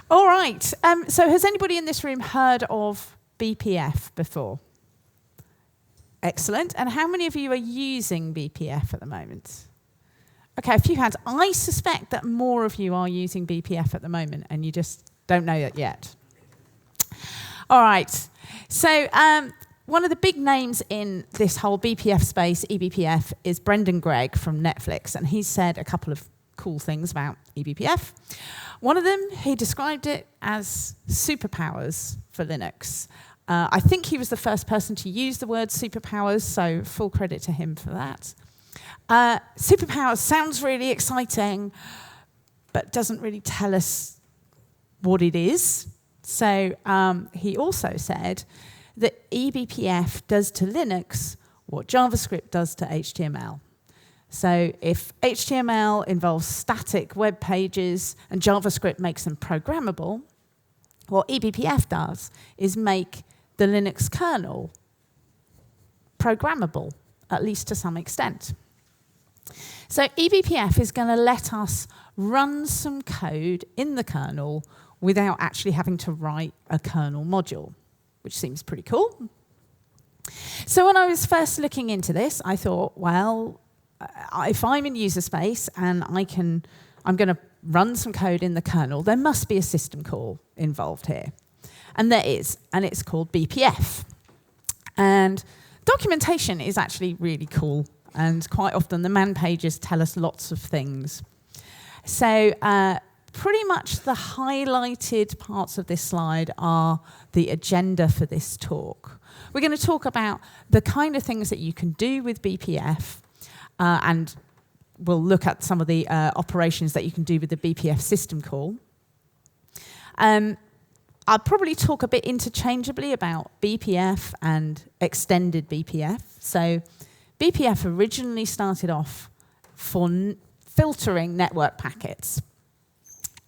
All right. So has anybody in this room heard of BPF before? Excellent. And how many of you are using BPF at the moment? Okay, a few hands. I suspect that more of you are using BPF at the moment, and you just don't know it yet. All right. So one of the big names in this whole BPF space, eBPF, is Brendan Gregg from Netflix, and he said a couple of cool things about eBPF. One of them, he described it as superpowers for Linux. I think he was the first person to use the word superpowers, so full credit to him for that. Superpowers sounds really exciting, but doesn't really tell us what it is. So he also said that eBPF does to Linux what JavaScript does to HTML. So if HTML involves static web pages and JavaScript makes them programmable, what eBPF does is make the Linux kernel programmable, at least to some extent. So eBPF is going to let us run some code in the kernel without actually having to write a kernel module, which seems pretty cool. So when I was first looking into this, I thought, well, if I'm in user space and I'm going to run some code in the kernel, there must be a system call involved here. And there is, and it's called BPF. And documentation is actually really cool, and quite often the man pages tell us lots of things. So pretty much the highlighted parts of this slide are the agenda for this talk. We're going to talk about the kind of things that you can do with BPF, and we'll look at some of the operations that you can do with the BPF system call. I'll probably talk a bit interchangeably about BPF and extended BPF. So BPF originally started off for filtering network packets.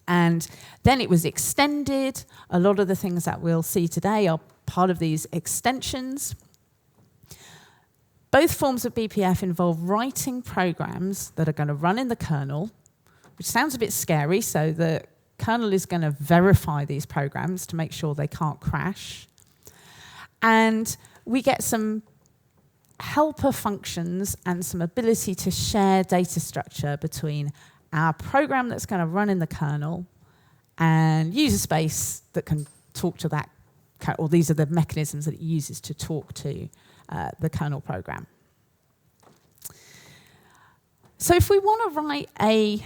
And then it was extended. A lot of the things that we'll see today are part of these extensions. Both forms of BPF involve writing programs that are going to run in the kernel, which sounds a bit scary, so the kernel is going to verify these programs to make sure they can't crash. And we get some helper functions and some ability to share data structure between our program that's going to run in the kernel and user space that can talk to that, or these are the mechanisms that it uses to talk to the kernel program. So if we want to write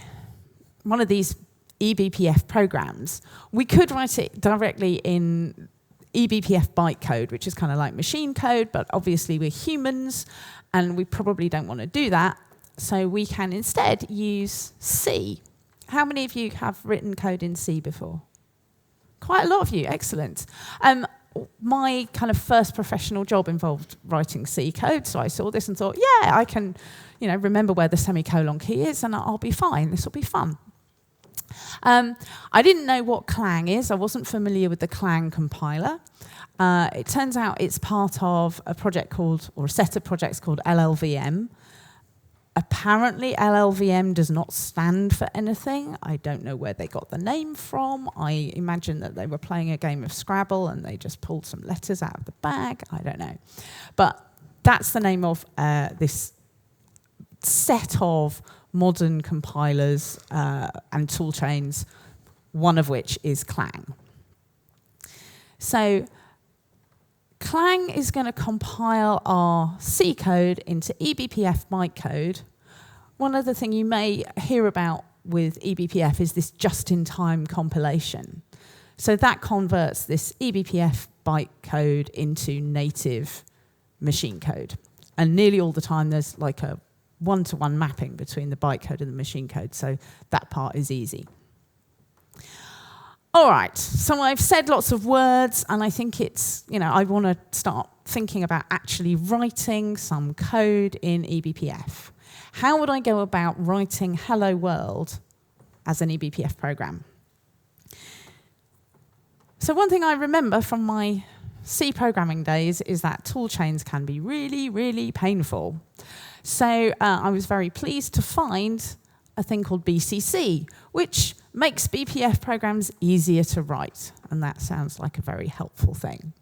one of these eBPF programs, we could write it directly in eBPF bytecode, which is kind of like machine code, but obviously we're humans, and we probably don't want to do that. So we can instead use C. How many of you have written code in C before? Quite a lot of you, excellent. My kind of first professional job involved writing C code, so I saw this and thought, yeah, I can remember where the semicolon key is, and I'll be fine. This will be fun. I didn't know what Clang is. I wasn't familiar with the Clang compiler. It turns out it's part of a project called, or a set of projects called LLVM. Apparently, LLVM does not stand for anything. I don't know where they got the name from. I imagine that they were playing a game of Scrabble and they just pulled some letters out of the bag. I don't know. But that's the name of this set of modern compilers and toolchains, one of which is Clang. So Clang is going to compile our C code into eBPF bytecode. One other thing you may hear about with eBPF is this just-in-time compilation. So that converts this eBPF bytecode into native machine code. And nearly all the time there's like a one-to-one mapping between the bytecode and the machine code, so that part is easy. All right, so I've said lots of words, and I think it's, I want to start thinking about actually writing some code in eBPF. How would I go about writing Hello World as an eBPF program? So one thing I remember from my C programming days is that toolchains can be really, really painful. So I was very pleased to find a thing called BCC, which makes BPF programs easier to write, and that sounds like a very helpful thing.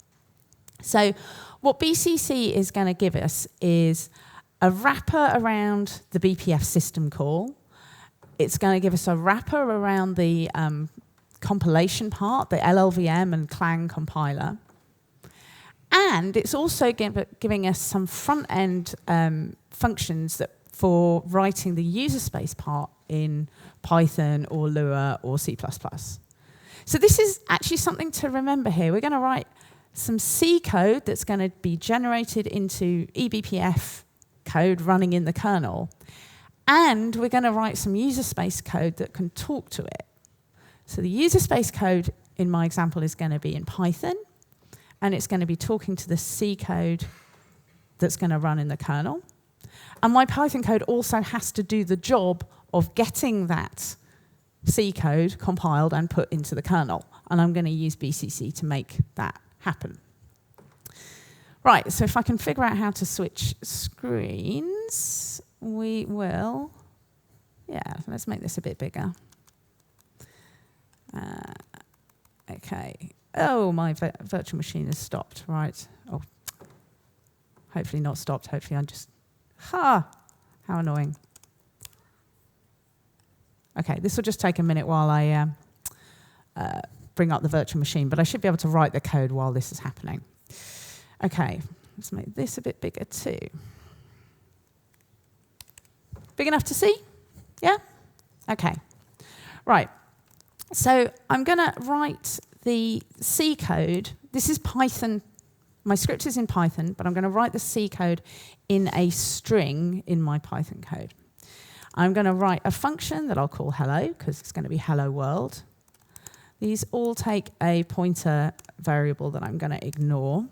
So what BCC is going to give us is a wrapper around the BPF system call. It's going to give us a wrapper around the compilation part, the LLVM and Clang compiler. And it's also giving us some front-end functions for writing the user space part in Python or Lua or C++. So this is actually something to remember here. We're going to write some C code that's going to be generated into eBPF code running in the kernel. And we're going to write some user space code that can talk to it. So the user space code in my example is going to be in Python, and it's going to be talking to the C code that's going to run in the kernel. And my Python code also has to do the job of getting that C code compiled and put into the kernel. And I'm going to use BCC to make that happen. Right, so if I can figure out how to switch screens, we will. Yeah, let's make this a bit bigger. Okay. Oh, my virtual machine has stopped. Right. Oh, hopefully not stopped. Hopefully I'm just. Ha! How annoying. Okay, this will just take a minute while I bring up the virtual machine, but I should be able to write the code while this is happening. Okay, let's make this a bit bigger too. Big enough to see? Yeah? Okay. Right. So I'm going to write the C code. This is Python. My script is in Python, but I'm going to write the C code in a string in my Python code. I'm going to write a function that I'll call hello, because it's going to be hello world. These all take a pointer variable that I'm going to ignore.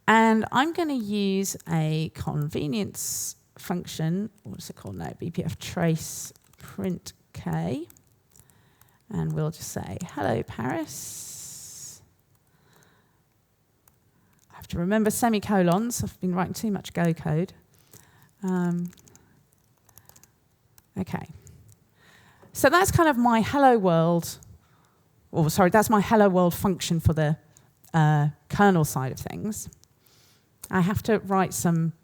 And I'm going to use a convenience function. What's it called now? BPF trace print k. And we'll just say, hello, Paris. I have to remember semicolons. I've been writing too much Go code. Okay. So that's kind of my hello world, or sorry, that's my hello world function for the kernel side of things. I have to write some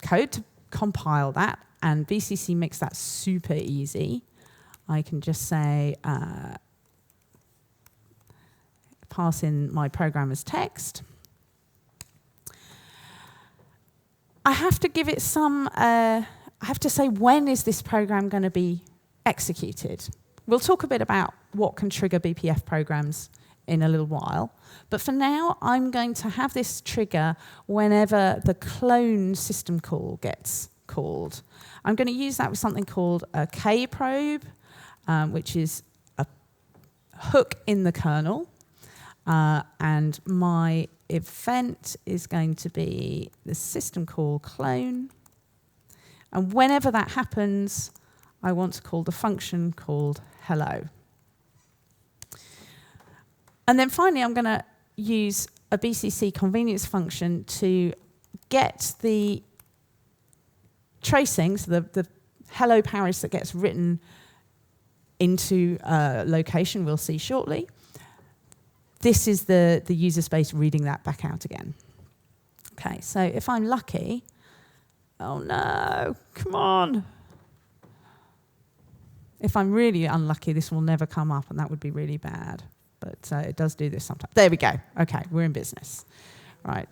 code to compile that, and BCC makes that super easy. I can just say, pass in my program as text. I have to give it some, I have to say when is this program going to be executed. We'll talk a bit about what can trigger BPF programs in a little while. But for now, I'm going to have this trigger whenever the clone system call gets called. I'm going to use that with something called a kprobe, which is a hook in the kernel. And my event is going to be the system call clone. And whenever that happens, I want to call the function called hello. And then finally, I'm going to use a BCC convenience function to get the tracing, so the hello Paris that gets written into a location we'll see shortly. This is the user space reading that back out again. Okay, so if I'm lucky, oh no, come on. If I'm really unlucky, this will never come up, and that would be really bad. But it does do this sometimes. There we go. Okay, we're in business. Right.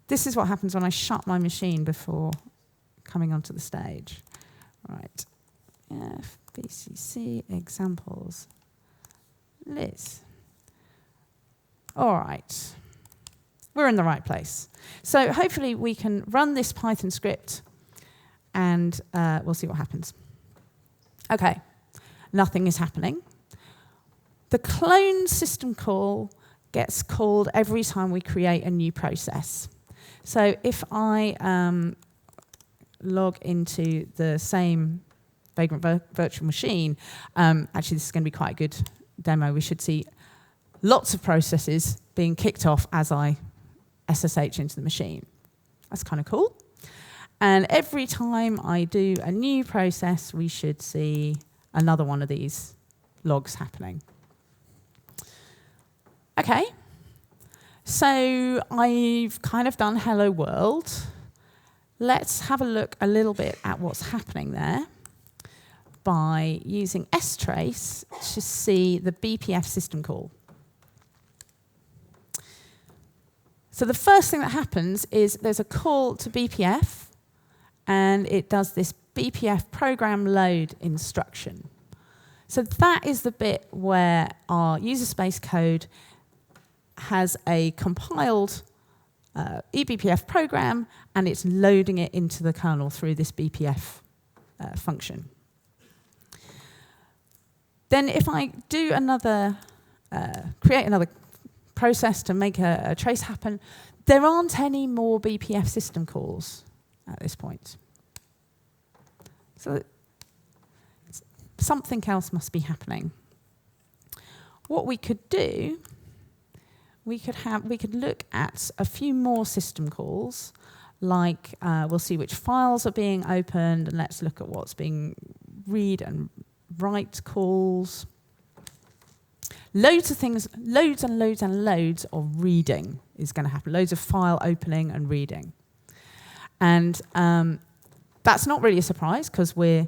This is what happens when I shut my machine before coming onto the stage. Right. BCC examples. Liz. All right. We're in the right place. So hopefully we can run this Python script, and we'll see what happens. Okay, nothing is happening. The clone system call gets called every time we create a new process. So if I log into the same Vagrant virtual machine, actually this is going to be quite a good demo. We should see lots of processes being kicked off as I SSH into the machine. That's kind of cool. And every time I do a new process, we should see another one of these logs happening. Okay, so I've kind of done hello world. Let's have a look a little bit at what's happening there by using strace to see the BPF system call. So the first thing that happens is there's a call to BPF, and it does this BPF program load instruction. So that is the bit where our user space code has a compiled eBPF program, and it's loading it into the kernel through this BPF function. Then if I do another, create another process to make a trace happen, there aren't any more BPF system calls at this point. So something else must be happening. What we could do, we could look at a few more system calls, like we'll see which files are being opened, and let's look at what's being read and write calls. Loads of things, loads and loads and loads of reading is going to happen. Loads of file opening and reading. And that's not really a surprise because we're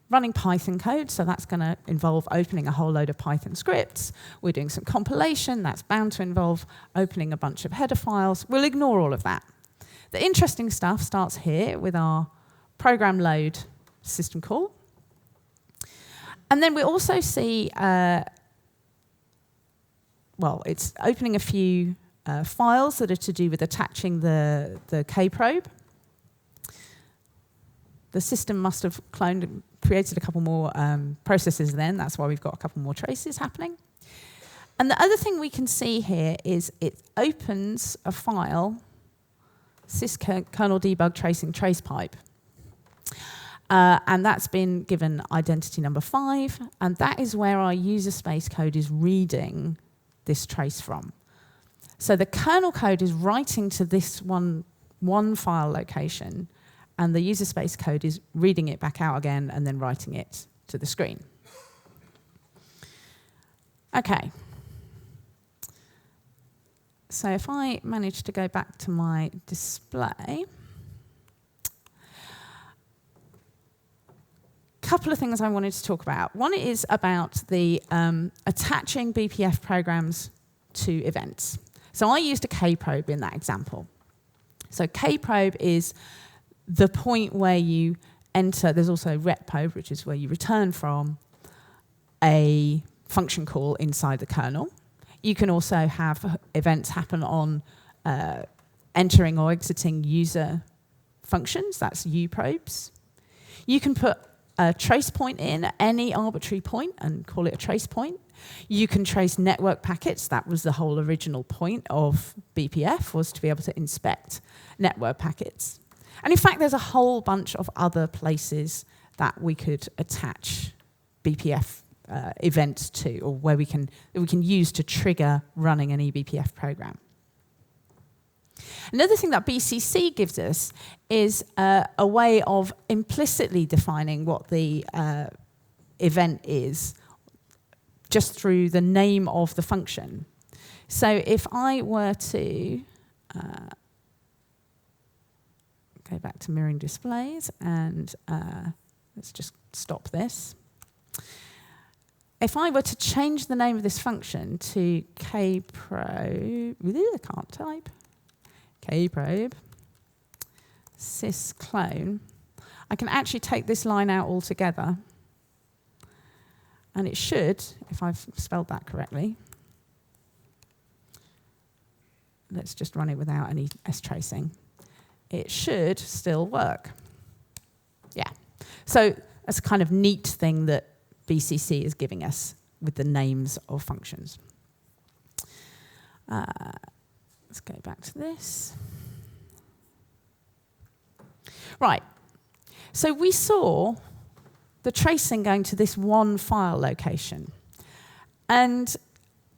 running Python code, so that's going to involve opening a whole load of Python scripts. We're doing some compilation. That's bound to involve opening a bunch of header files. We'll ignore all of that. The interesting stuff starts here with our program load system call. And then we also see, well, it's opening a few files that are to do with attaching the kprobe. The system must have cloned and created a couple more processes then. That's why we've got a couple more traces happening. And the other thing we can see here is it opens a file, syskernel debug tracing trace pipe. And that's been given identity number 5. And that is where our user space code is reading this trace from. So the kernel code is writing to this one file location, and the user space code is reading it back out again and then writing it to the screen. Okay. So if I manage to go back to my display, couple of things I wanted to talk about. One is about the attaching BPF programs to events. So I used a kprobe in that example. So kprobe is the point where you enter. There's also retprobe, which is where you return from a function call inside the kernel. You can also have events happen on entering or exiting user functions. That's uprobes. You can put a trace point in at any arbitrary point and call it a trace point. You can trace network packets. That was the whole original point of BPF, was to be able to inspect network packets. And in fact, there's a whole bunch of other places that we could attach BPF events to, or where we can use to trigger running an eBPF program. Another thing that BCC gives us is a way of implicitly defining what the event is just through the name of the function. So if I were to go back to mirroring displays and let's just stop this. If I were to change the name of this function to kprobe, I can't type, kprobe sysclone, I can actually take this line out altogether, and it should, if I've spelled that correctly, let's just run it without any stracing, it should still work. Yeah. So that's a kind of neat thing that BCC is giving us with the names of functions. Let's go back to this. Right. So we saw the tracing going to this one file location. And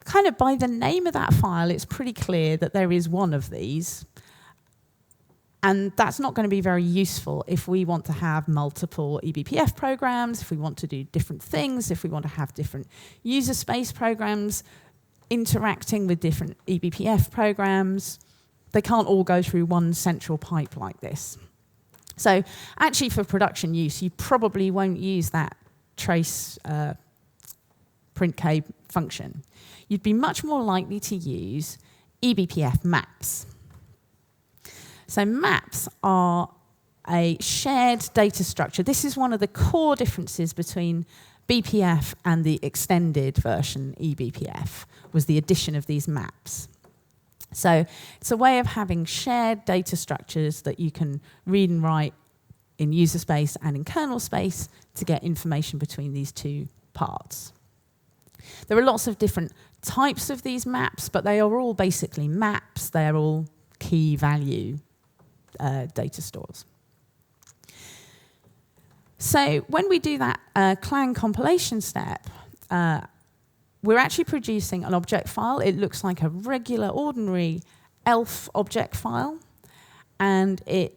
kind of by the name of that file, it's pretty clear that there is one of these. And that's not going to be very useful if we want to have multiple eBPF programs, if we want to do different things, if we want to have different user space programs interacting with different eBPF programs. They can't all go through one central pipe like this. So actually for production use, you probably won't use that trace printk function. You'd be much more likely to use eBPF maps. So maps are a shared data structure. This is one of the core differences between BPF and the extended version eBPF, was the addition of these maps. So it's a way of having shared data structures that you can read and write in user space and in kernel space to get information between these two parts. There are lots of different types of these maps, but they are all basically maps. They are all key value data stores. So when we do that clang compilation step, we're actually producing an object file. It looks like a regular, ordinary ELF object file, and it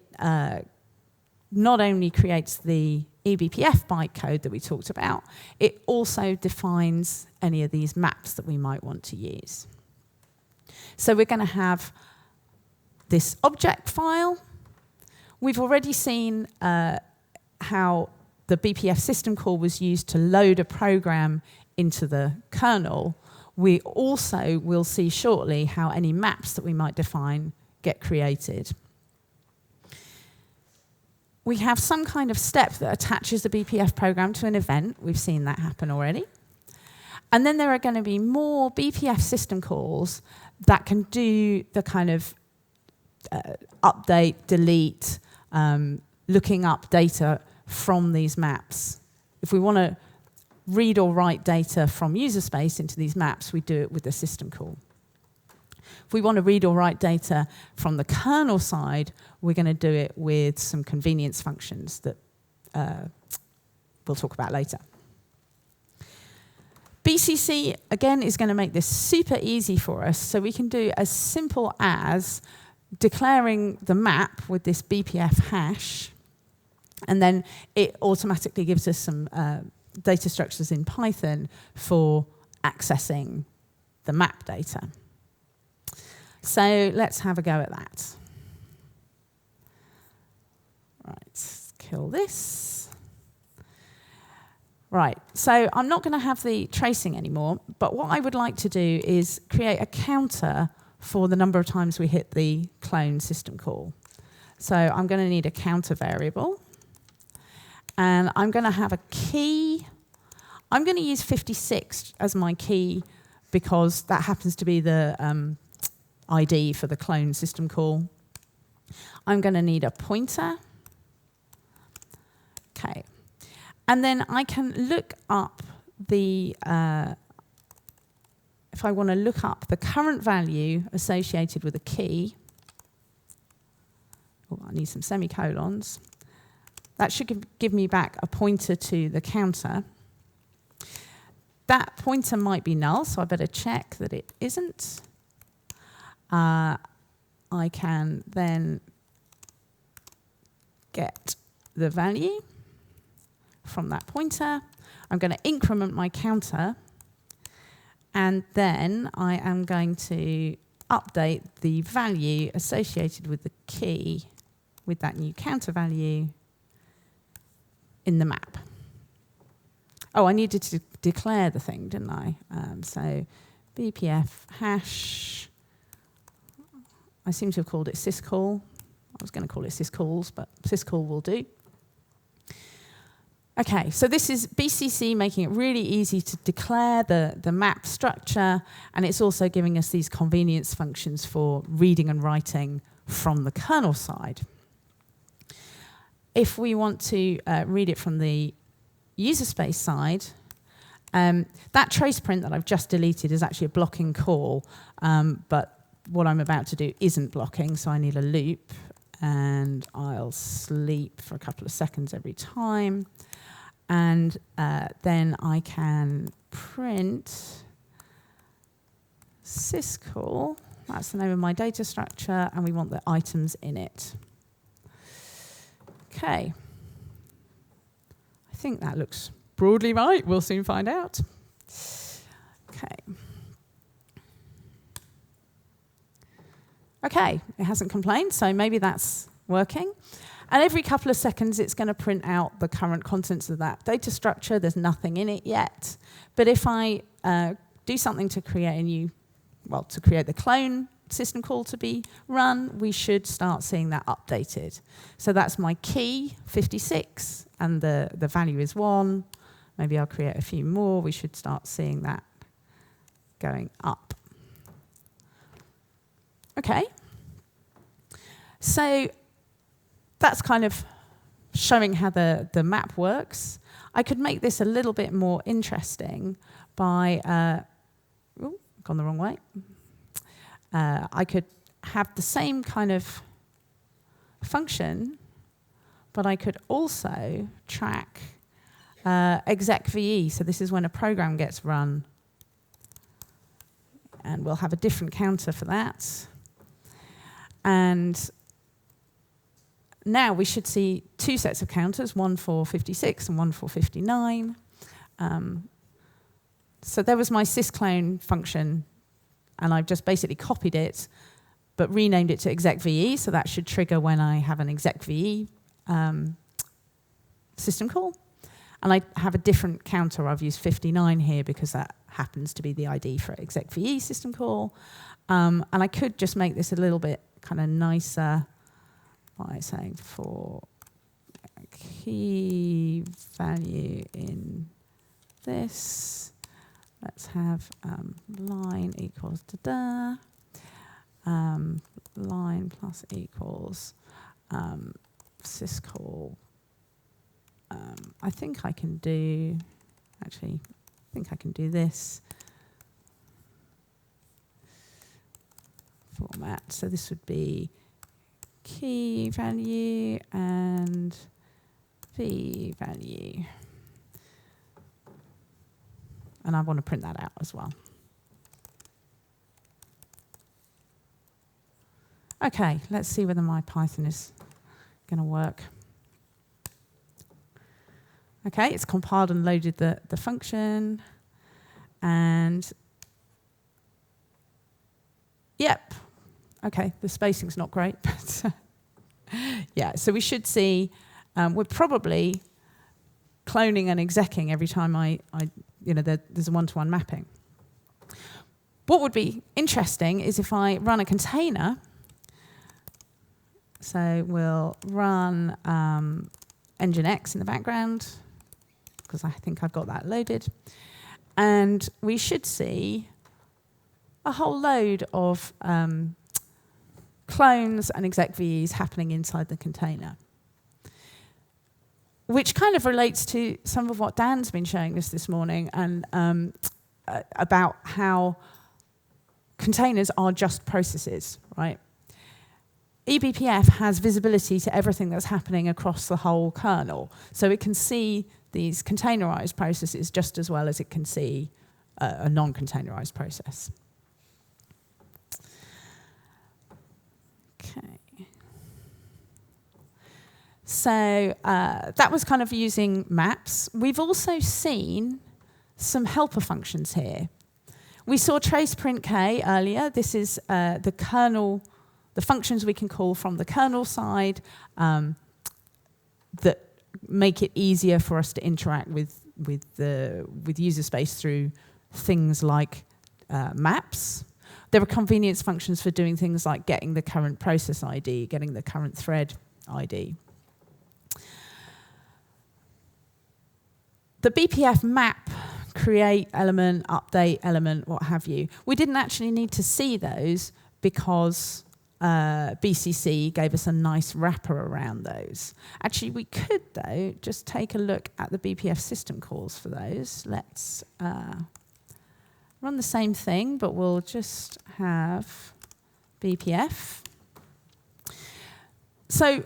not only creates the eBPF bytecode that we talked about, it also defines any of these maps that we might want to use. So we're going to have this object file. We've already seen how the BPF system call was used to load a program into the kernel. We also will see shortly how any maps that we might define get created. We have some kind of step that attaches the BPF program to an event. We've seen that happen already. And then there are going to be more BPF system calls that can do the kind of update, delete, looking up data from these maps. If we want to read or write data from user space into these maps, we do it with the system call. If we want to read or write data from the kernel side, we're going to do it with some convenience functions that we'll talk about later. BCC, again, is going to make this super easy for us, so we can do as simple as declaring the map with this BPF hash, and then it automatically gives us some data structures in Python for accessing the map data. So let's have a go at that. Right, let's kill this. Right, so I'm not going to have the tracing anymore, but what I would like to do is create a counter for the number of times we hit the clone system call. So I'm going to need a counter variable, and I'm going to have a key. I'm going to use 56 as my key because that happens to be the ID for the clone system call. I'm going to need a pointer. Okay. And then I can look up the, if I want to look up the current value associated with a key, oh, I need some semicolons. That should give me back a pointer to the counter. That pointer might be null, so I better check that it isn't. I can then get the value from that pointer. I'm going to increment my counter, and then I am going to update the value associated with the key with that new counter value in the map. Oh, I needed to declare the thing, didn't I? So BPF hash, I seem to have called it syscall. I was going to call it syscalls, but syscall will do. Okay, so this is BCC making it really easy to declare the map structure, and it's also giving us these convenience functions for reading and writing from the kernel side. If we want to read it from the user space side, that trace print that I've just deleted is actually a blocking call, but what I'm about to do isn't blocking, so I need a loop, and I'll sleep for a couple of seconds every time. And then I can print syscall. That's the name of my data structure, and we want the items in it. Okay. I think that looks broadly right. We'll soon find out. Okay. Okay, it hasn't complained, so maybe that's working. And every couple of seconds, it's going to print out the current contents of that data structure. There's nothing in it yet. But if I do something to create a new, well, to create the clone system call to be run, we should start seeing that updated. So that's my key, 56, and the value is 1. Maybe I'll create a few more. We should start seeing that going up. Okay. So that's kind of showing how the map works. I could make this a little bit more interesting by, gone the wrong way. I could have the same kind of function, but I could also track exec.ve. So this is when a program gets run. And we'll have a different counter for that. And now we should see 2 sets of counters, one for 56 and one for 59. So there was my sysclone function, and I've just basically copied it, but renamed it to exec.ve, so that should trigger when I have an exec.ve system call. And I have a different counter. I've used 59 here because that happens to be the ID for exec.ve system call. And I could just make this a little bit kind of nicer by saying for key value in this, let's have line equals da-da, line plus equals syscall. I think I can do, actually, I think I can do this format. So this would be key value and v value. And I want to print that out as well. Okay, let's see whether my Python is going to work. Okay, it's compiled and loaded the function. And yep, okay, the spacing's not great, but yeah, so we should see, we're probably cloning and execing every time there's a one-to-one mapping. What would be interesting is if I run a container, so we'll run Nginx in the background, because I think I've got that loaded. And we should see a whole load of clones and exec.ves happening inside the container, which kind of relates to some of what Dan's been showing us this morning, and about how containers are just processes, right? eBPF has visibility to everything that's happening across the whole kernel. So it can see these containerized processes just as well as it can see a non-containerized process. Okay. So that was kind of using maps. We've also seen some helper functions here. We saw trace print k earlier. This is the kernel, the functions we can call from the kernel side that make it easier for us to interact with user space through things like maps. There are convenience functions for doing things like getting the current process ID, getting the current thread ID. The BPF map, create element, update element, what have you, we didn't actually need to see those because BCC gave us a nice wrapper around those. Actually, we could, though, just take a look at the BPF system calls for those. Let's run the same thing, but we'll just have BPF. So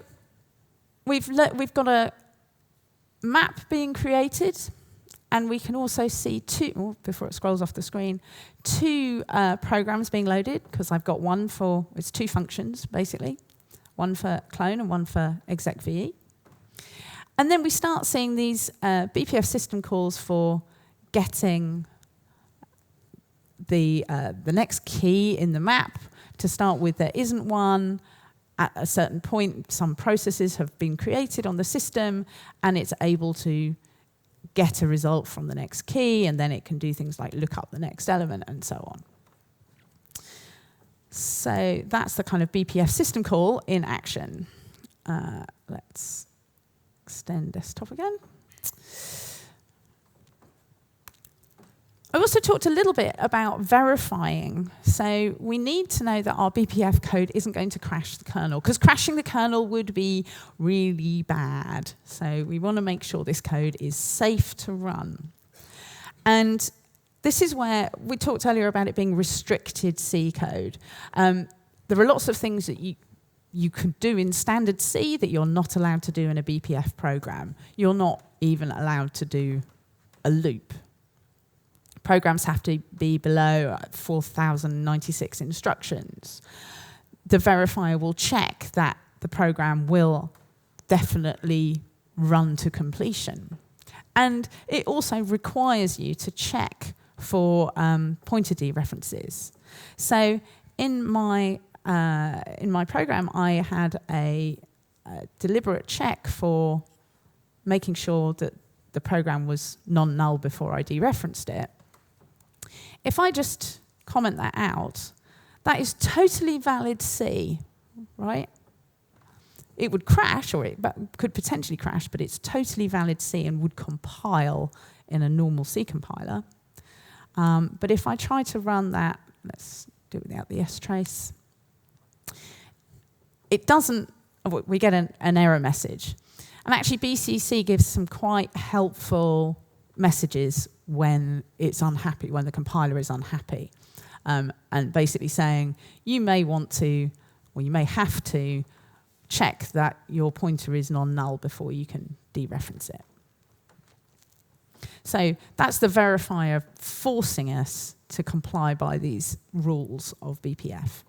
we've got a map being created, and we can also see before it scrolls off the screen, two programs being loaded, because I've got one for, it's two functions, basically. One for clone and one for exec.ve. And then we start seeing these BPF system calls for getting the next key in the map. To start with, there isn't one. At a certain point, some processes have been created on the system, and it's able to get a result from the next key, and then it can do things like look up the next element and so on. So that's the kind of BPF system call in action. Let's extend desktop again. I also talked a little bit about verifying. So we need to know that our BPF code isn't going to crash the kernel, because crashing the kernel would be really bad. So we want to make sure this code is safe to run. And this is where we talked earlier about it being restricted C code. There are lots of things that you could do in standard C that you're not allowed to do in a BPF program. You're not even allowed to do a loop. Programs have to be below 4,096 instructions. The verifier will check that the program will definitely run to completion. And it also requires you to check for pointer dereferences. So in my program, I had a deliberate check for making sure that the program was non-null before I dereferenced it. If I just comment that out, that is totally valid C, right? It would crash, or it could potentially crash, but it's totally valid C and would compile in a normal C compiler. But if I try to run that, let's do it without the strace, it doesn't, we get an error message. And actually BCC gives some quite helpful messages when it's unhappy, when the compiler is unhappy. And basically saying, you may want to, or you may have to, check that your pointer is non-null before you can dereference it. So that's the verifier forcing us to comply by these rules of BPF.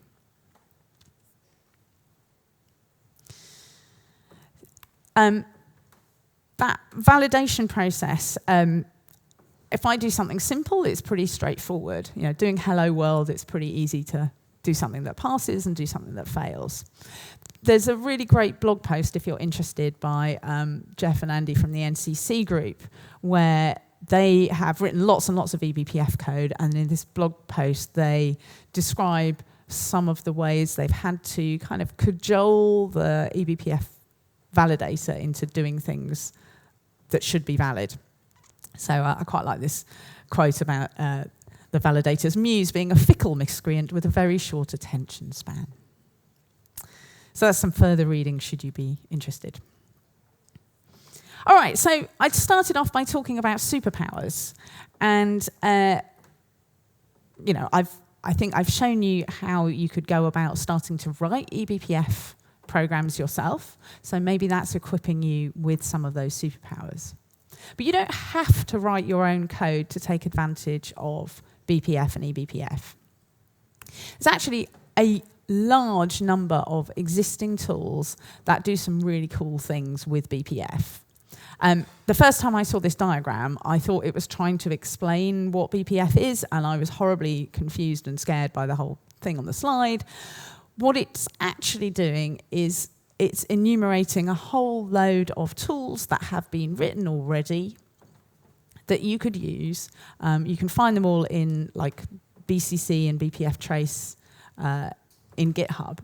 That validation process, if I do something simple, it's pretty straightforward. You know, doing hello world, it's pretty easy to do something that passes and do something that fails. There's a really great blog post, if you're interested, by Jeff and Andy from the NCC group, where they have written lots and lots of eBPF code, and in this blog post they describe some of the ways they've had to kind of cajole the eBPF validator into doing things that should be valid. So I quite like this quote about the validator's muse being a fickle miscreant with a very short attention span. So that's some further reading should you be interested. All right, so I started off by talking about superpowers. And, you know, I think I've shown you how you could go about starting to write eBPF programs yourself. So maybe that's equipping you with some of those superpowers. But you don't have to write your own code to take advantage of BPF and eBPF. There's actually a large number of existing tools that do some really cool things with BPF. The first time I saw this diagram, I thought it was trying to explain what BPF is, and I was horribly confused and scared by the whole thing on the slide. What it's actually doing is it's enumerating a whole load of tools that have been written already that you could use. You can find them all in like BCC and BPF trace in GitHub.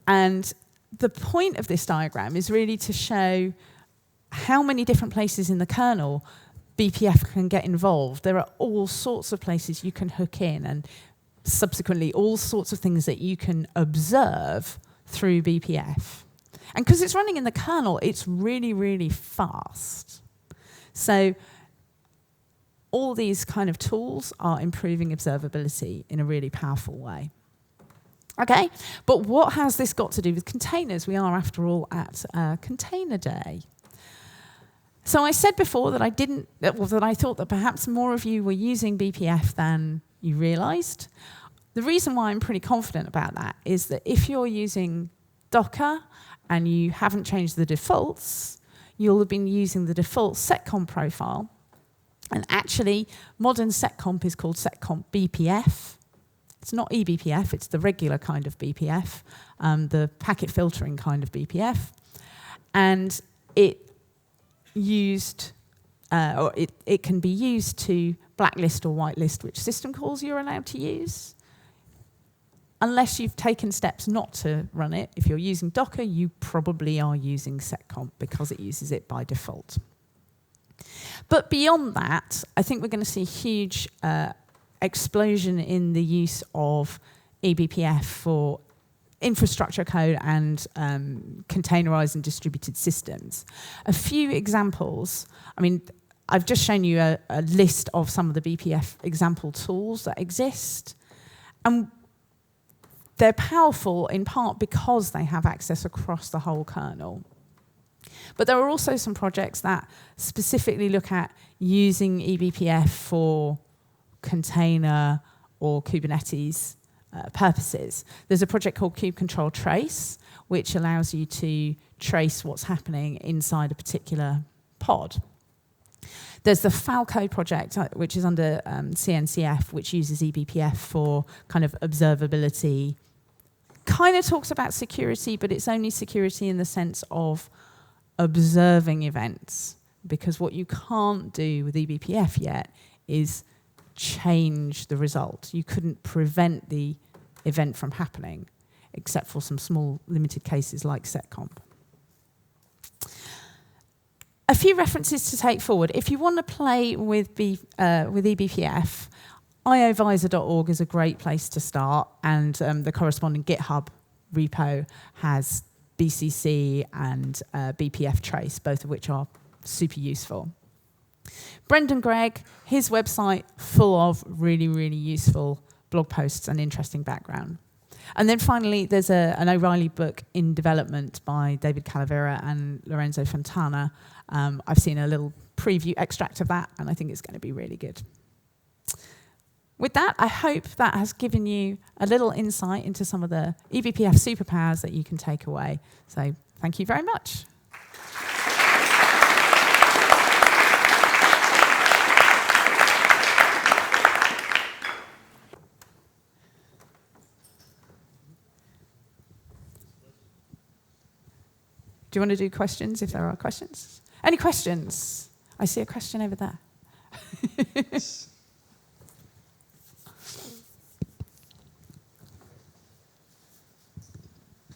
And the point of this diagram is really to show how many different places in the kernel BPF can get involved. There are all sorts of places you can hook in, and subsequently all sorts of things that you can observe through BPF. And because it's running in the kernel, it's really, really fast. So all these kind of tools are improving observability in a really powerful way. Okay, but what has this got to do with containers? We are, after all, at Container Day. So I said before that I thought that perhaps more of you were using BPF than you realized. The reason why I'm pretty confident about that is that if you're using Docker and you haven't changed the defaults, you'll have been using the default seccomp profile. And actually, modern seccomp is called seccomp BPF. It's not eBPF, it's the regular kind of BPF, the packet filtering kind of BPF. And it can be used to blacklist or whitelist which system calls you're allowed to use. Unless you've taken steps not to run it, if you're using Docker, you probably are using seccomp because it uses it by default. But beyond that, I think we're going to see a huge explosion in the use of eBPF for infrastructure code and containerized and distributed systems. A few examples. I mean, I've just shown you a list of some of the BPF example tools that exist. And they're powerful in part because they have access across the whole kernel. But there are also some projects that specifically look at using eBPF for container or Kubernetes purposes. There's a project called Kube Control Trace, which allows you to trace what's happening inside a particular pod. There's the Falco project, which is under CNCF, which uses eBPF for kind of observability. Kind of talks about security, but it's only security in the sense of observing events, because what you can't do with eBPF yet is change the result. You couldn't prevent the event from happening, except for some small limited cases like seccomp. A few references to take forward. If you want to play with eBPF, iovisor.org is a great place to start, and the corresponding GitHub repo has BCC and BPF trace, both of which are super useful. Brendan Gregg, his website full of really, really useful blog posts and interesting background. And then finally, there's an O'Reilly book in development by David Calavera and Lorenzo Fontana. I've seen a little preview extract of that, and I think it's going to be really good. With that, I hope that has given you a little insight into some of the eBPF superpowers that you can take away. So thank you very much. Do you want to do questions if there are questions? Any questions? I see a question over there.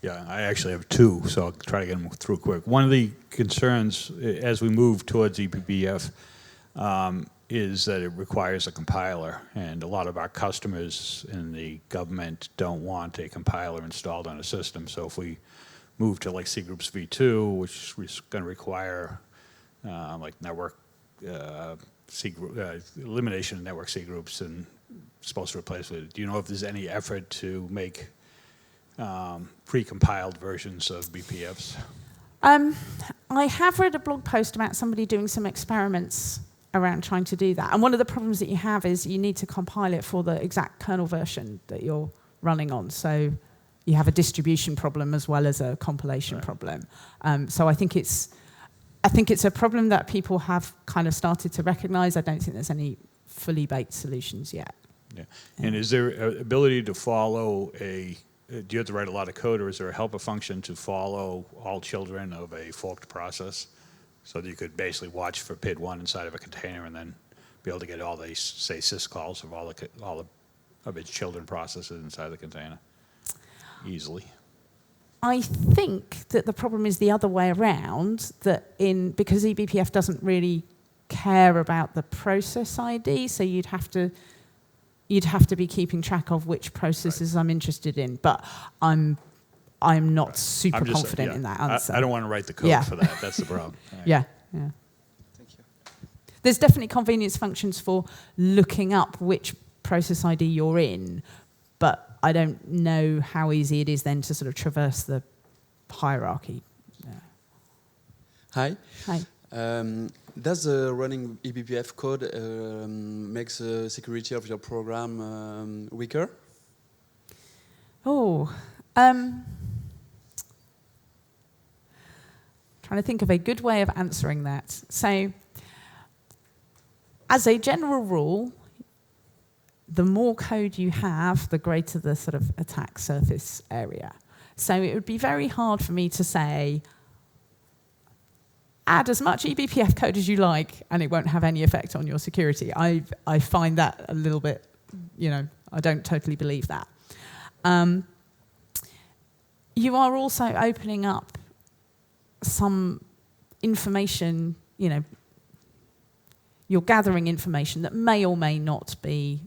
Yeah, I actually have two, so I'll try to get them through quick. One of the concerns as we move towards eBPF is that it requires a compiler, and a lot of our customers in the government don't want a compiler installed on a system. So if we move to like C groups v2, which is going to require like network elimination of network C groups, and supposed to replace it. Do you know if there's any effort to make pre-compiled versions of BPFs? I have read a blog post about somebody doing some experiments around trying to do that. And one of the problems that you have is you need to compile it for the exact kernel version that you're running on. So you have a distribution problem as well as a compilation problem. So I think it's a problem that people have kind of started to recognize. I don't think there's any fully baked solutions yet. Yeah. And is there an ability to follow do you have to write a lot of code, or is there a helper function to follow all children of a forked process, so that you could basically watch for PID1 inside of a container and then be able to get all the, say, syscalls of all of its children processes inside the container easily? I think that the problem is the other way around, that because eBPF doesn't really care about the process ID, so you'd have to be keeping track of which processes I'm interested in, but I'm not super confident in that answer. I don't want to write the code for that. That's the problem. Right. Yeah. Thank you. There's definitely convenience functions for looking up which process ID you're in, but I don't know how easy it is then to sort of traverse the hierarchy. Yeah. Hi. Hi. Does running eBPF code makes the security of your program weaker? Trying trying to think of a good way of answering that. So, as a general rule, the more code you have, the greater the sort of attack surface area. So it would be very hard for me to say, add as much eBPF code as you like, and it won't have any effect on your security. I find that a little bit, I don't totally believe that. You are also opening up some information, you're gathering information that may or may not be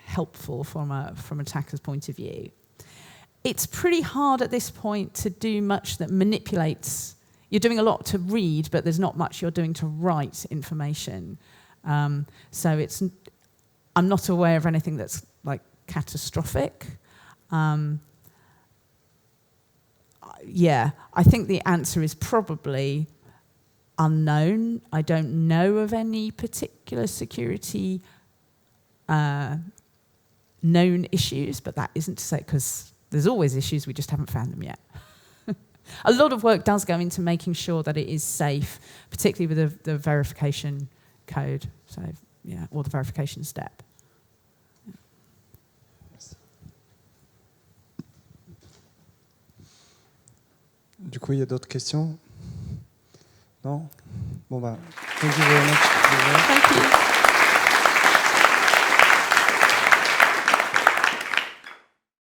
helpful from attacker's point of view. It's pretty hard at this point to do much that manipulates. You're doing a lot to read, but there's not much you're doing to write information. So I'm not aware of anything that's like catastrophic. I think the answer is probably unknown. I don't know of any particular security known issues, but that isn't to say, because there's always issues, we just haven't found them yet. A lot of work does go into making sure that it is safe, particularly with the verification code, or the verification step. Du coup, il y a d'autres questions? Non? Bon, thank you very much. Thank you.